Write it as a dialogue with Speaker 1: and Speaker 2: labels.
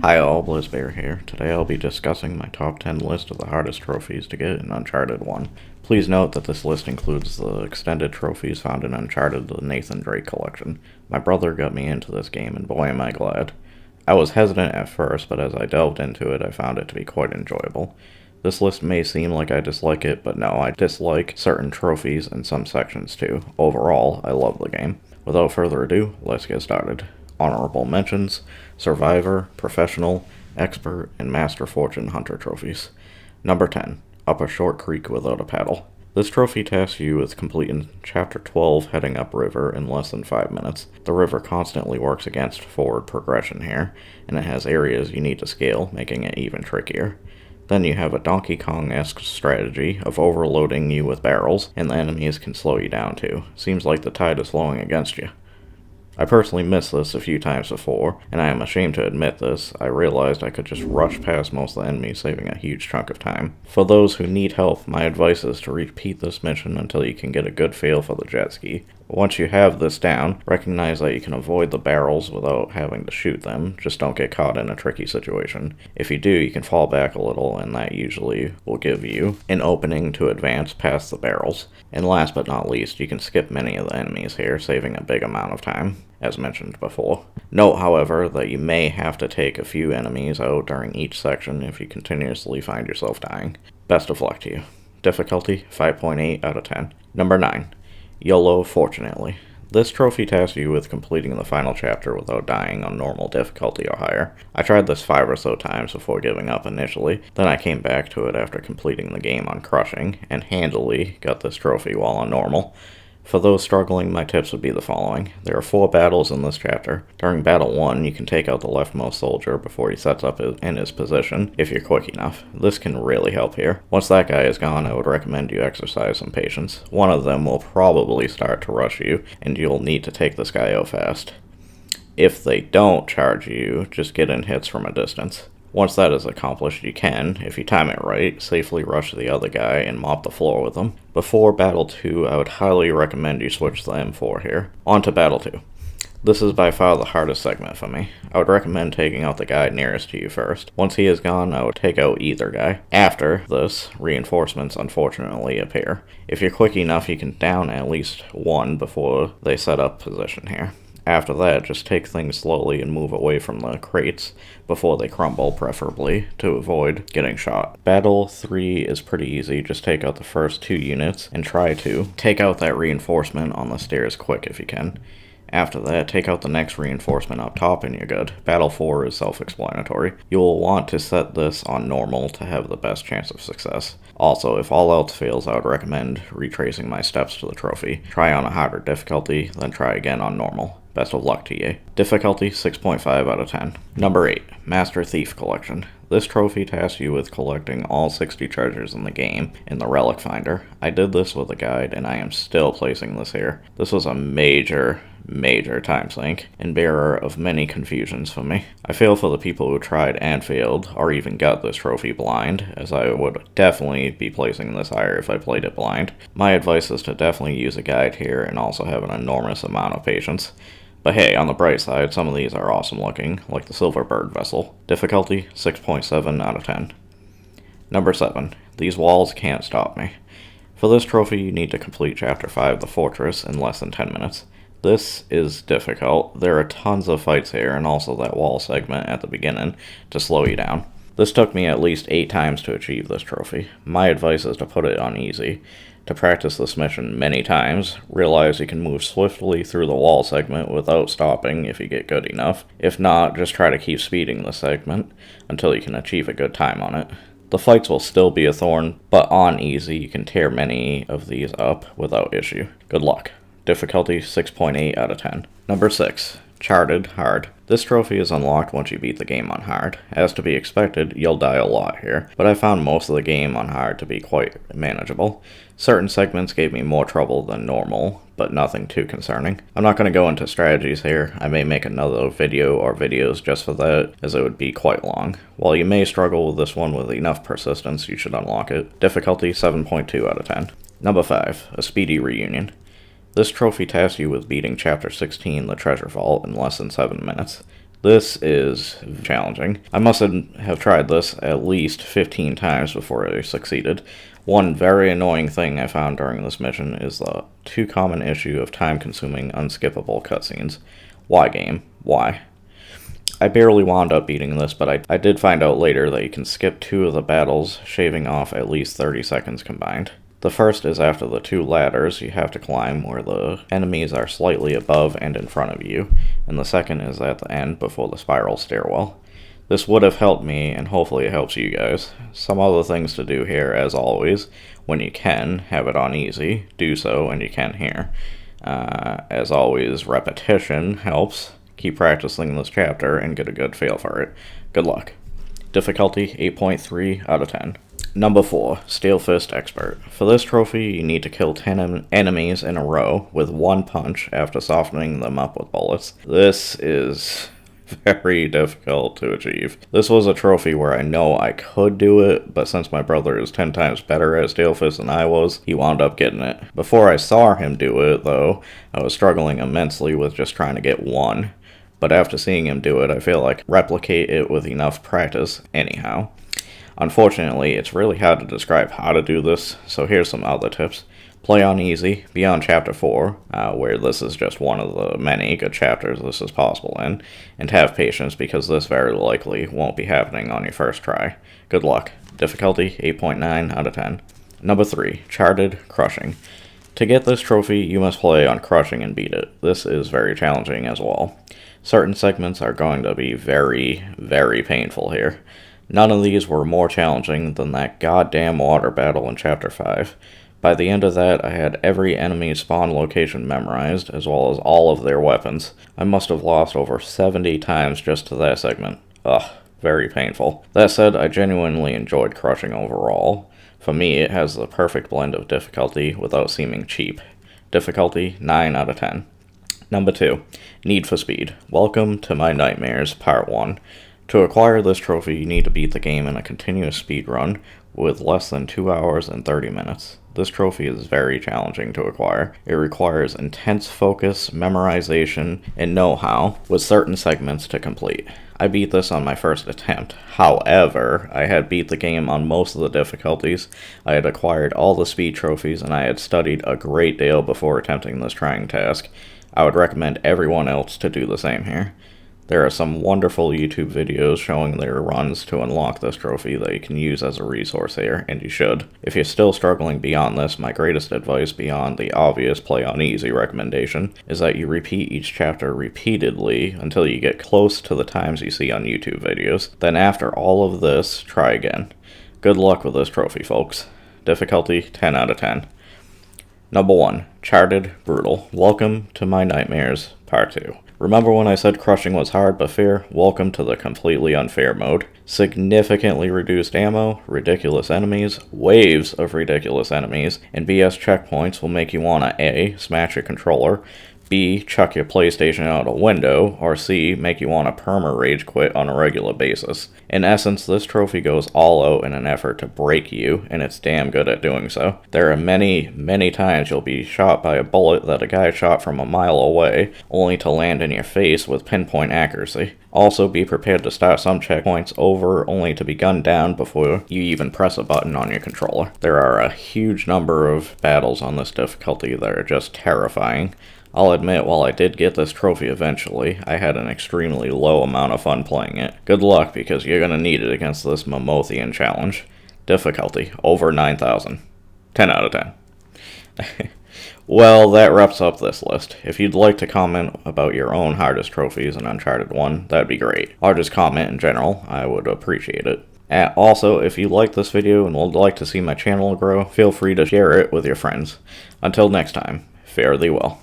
Speaker 1: Hi all, Blizzbear here. Today I'll be discussing my top 10 list of the hardest trophies to get in Uncharted 1. Please note that this list includes the extended trophies found in Uncharted the Nathan Drake collection. My brother got me into this game and boy am I glad. I was hesitant at first, but as I delved into it I found it to be quite enjoyable. This list may seem like I dislike it, but no, I dislike certain trophies in some sections too. Overall, I love the game. Without further ado, let's get started. Honorable mentions: Survivor, Professional, Expert, and Master Fortune Hunter trophies. Number 10. Up a Short Creek Without a Paddle. This trophy tasks you with completing Chapter 12 heading upriver in less than 5 minutes. The river constantly works against forward progression here, and it has areas you need to scale, making it even trickier. Then you have a Donkey Kong-esque strategy of overloading you with barrels, and the enemies can slow you down too. Seems like the tide is flowing against you. I personally missed this a few times before, and I am ashamed to admit this. I realized I could just rush past most of the enemies, saving a huge chunk of time. For those who need help, my advice is to repeat this mission until you can get a good feel for the jet ski. Once you have this down, recognize that you can avoid the barrels without having to shoot them, just don't get caught in a tricky situation. If you do, you can fall back a little, and that usually will give you an opening to advance past the barrels. And last but not least, you can skip many of the enemies here, saving a big amount of time, as mentioned before. Note, however, that you may have to take a few enemies out during each section if you continuously find yourself dying. Best of luck to you. Difficulty, 5.8 out of 10. Number 9. YOLO Fortunately. This trophy tasks you with completing the final chapter without dying on normal difficulty or higher. I tried this 5 or so times before giving up initially, then I came back to it after completing the game on crushing, and handily got this trophy while on normal. For those struggling, my tips would be the following. There are 4 battles in this chapter. During Battle 1, you can take out the leftmost soldier before he sets up in his position, if you're quick enough. This can really help here. Once that guy is gone, I would recommend you exercise some patience. One of them will probably start to rush you, and you'll need to take this guy out fast. If they don't charge you, just get in hits from a distance. Once that is accomplished, you can, if you time it right, safely rush the other guy and mop the floor with him. Before Battle 2, I would highly recommend you switch to the M4 here. On to Battle 2. This is by far the hardest segment for me. I would recommend taking out the guy nearest to you first. Once he is gone, I would take out either guy. After this, reinforcements unfortunately appear. If you're quick enough, you can down at least one before they set up position here. After that, just take things slowly and move away from the crates before they crumble, preferably, to avoid getting shot. Battle 3 is pretty easy. Just take out the first 2 units and try to take out that reinforcement on the stairs quick if you can. After that, take out the next reinforcement up top and you're good. Battle 4 is self-explanatory. You will want to set this on normal to have the best chance of success. Also, if all else fails, I would recommend retracing my steps to the trophy. Try on a harder difficulty, then try again on normal. Best of luck to you. Difficulty, 6.5 out of 10. Number 8. Master Thief Collection. This trophy tasks you with collecting all 60 treasures in the game in the Relic Finder. I did this with a guide, and I am still placing this here. This was a major time sink, and bearer of many confusions for me. I feel for the people who tried and failed, or even got this trophy blind, as I would definitely be placing this higher if I played it blind. My advice is to definitely use a guide here and also have an enormous amount of patience. But hey, on the bright side, some of these are awesome looking, like the Silver Bird vessel. Difficulty, 6.7 out of 10. Number 7. These walls can't stop me. For this trophy, you need to complete Chapter 5, The Fortress, in less than 10 minutes. This is difficult. There are tons of fights here, and also that wall segment at the beginning to slow you down. This took me at least 8 times to achieve this trophy. My advice is to put it on easy. To practice this mission many times, realize you can move swiftly through the wall segment without stopping if you get good enough. If not, just try to keep speeding the segment until you can achieve a good time on it. The fights will still be a thorn, but on easy you can tear many of these up without issue. Good luck. Difficulty, 6.8 out of 10. Number 6. Charted Hard. This trophy is unlocked once you beat the game on hard. As to be expected, you'll die a lot here, but I found most of the game on hard to be quite manageable. Certain segments gave me more trouble than normal, but nothing too concerning. I'm not going to go into strategies here. I may make another video or videos just for that, as it would be quite long. While you may struggle with this one with enough persistence, you should unlock it. Difficulty, 7.2 out of 10. Number 5. A Speedy Reunion. This trophy tasks you with beating Chapter 16, the Treasure Vault, in less than 7 minutes. This is challenging. I must have tried this at least 15 times before I succeeded. One very annoying thing I found during this mission is the too common issue of time-consuming, unskippable cutscenes. Why, game? Why? I barely wound up beating this, but I did find out later that you can skip 2 of the battles, shaving off at least 30 seconds combined. The first is after the 2 ladders you have to climb where the enemies are slightly above and in front of you, and the second is at the end before the spiral stairwell. This would have helped me, and hopefully it helps you guys. Some other things to do here, as always. When you can, have it on easy. Do so, and you can here. As always, repetition helps. Keep practicing this chapter and get a good feel for it. Good luck. Difficulty 8.3 out of 10. Number 4, Steel Fist Expert. For this trophy, you need to kill 10 enemies in a row with 1 punch after softening them up with bullets. This is very difficult to achieve. This was a trophy where I know I could do it, but since my brother is 10 times better at Steel Fist than I was, he wound up getting it. Before I saw him do it, though, I was struggling immensely with just trying to get 1. But after seeing him do it, I feel like replicate it with enough practice anyhow. Unfortunately, it's really hard to describe how to do this, so here's some other tips. Play on easy, be on chapter 4, where this is just one of the many good chapters this is possible in, and have patience because this very likely won't be happening on your first try. Good luck. Difficulty 8.9 out of 10. Number 3, Charted Crushing. To get this trophy, you must play on Crushing and beat it. This is very challenging as well. Certain segments are going to be very, very painful here. None of these were more challenging than that goddamn water battle in Chapter 5. By the end of that, I had every enemy's spawn location memorized, as well as all of their weapons. I must have lost over 70 times just to that segment. Ugh, very painful. That said, I genuinely enjoyed Crushing overall. For me, it has the perfect blend of difficulty without seeming cheap. Difficulty 9 out of 10. Number 2, Need for Speed. Welcome to My Nightmares, Part 1. To acquire this trophy, you need to beat the game in a continuous speed run with less than 2 hours and 30 minutes. This trophy is very challenging to acquire. It requires intense focus, memorization, and know-how with certain segments to complete. I beat this on my first attempt. However, I had beat the game on most of the difficulties, I had acquired all the speed trophies, and I had studied a great deal before attempting this trying task. I would recommend everyone else to do the same here. There are some wonderful YouTube videos showing their runs to unlock this trophy that you can use as a resource here, and you should. If you're still struggling beyond this, my greatest advice beyond the obvious play on easy recommendation is that you repeat each chapter repeatedly until you get close to the times you see on YouTube videos. Then after all of this, try again. Good luck with this trophy, folks. Difficulty 10 out of 10. Number 1, Charted Brutal. Welcome to My Nightmares, Part 2. Remember when I said Crushing was hard but fair? Welcome to the completely unfair mode. Significantly reduced ammo, ridiculous enemies, waves of ridiculous enemies, and BS checkpoints will make you wanna A, smash your controller, B, chuck your PlayStation out a window, or C, make you want to perma-rage quit on a regular basis. In essence, this trophy goes all out in an effort to break you, and it's damn good at doing so. There are many, many times you'll be shot by a bullet that a guy shot from a mile away, only to land in your face with pinpoint accuracy. Also, be prepared to start some checkpoints over, only to be gunned down before you even press a button on your controller. There are a huge number of battles on this difficulty that are just terrifying. I'll admit, while I did get this trophy eventually, I had an extremely low amount of fun playing it. Good luck, because you're gonna need it against this Mamothian challenge. Difficulty, over 9,000. 10 out of 10. Well, that wraps up this list. If you'd like to comment about your own hardest trophies in Uncharted 1, that'd be great. Or just comment in general, I would appreciate it. Also, if you like this video and would like to see my channel grow, feel free to share it with your friends. Until next time, fare thee well.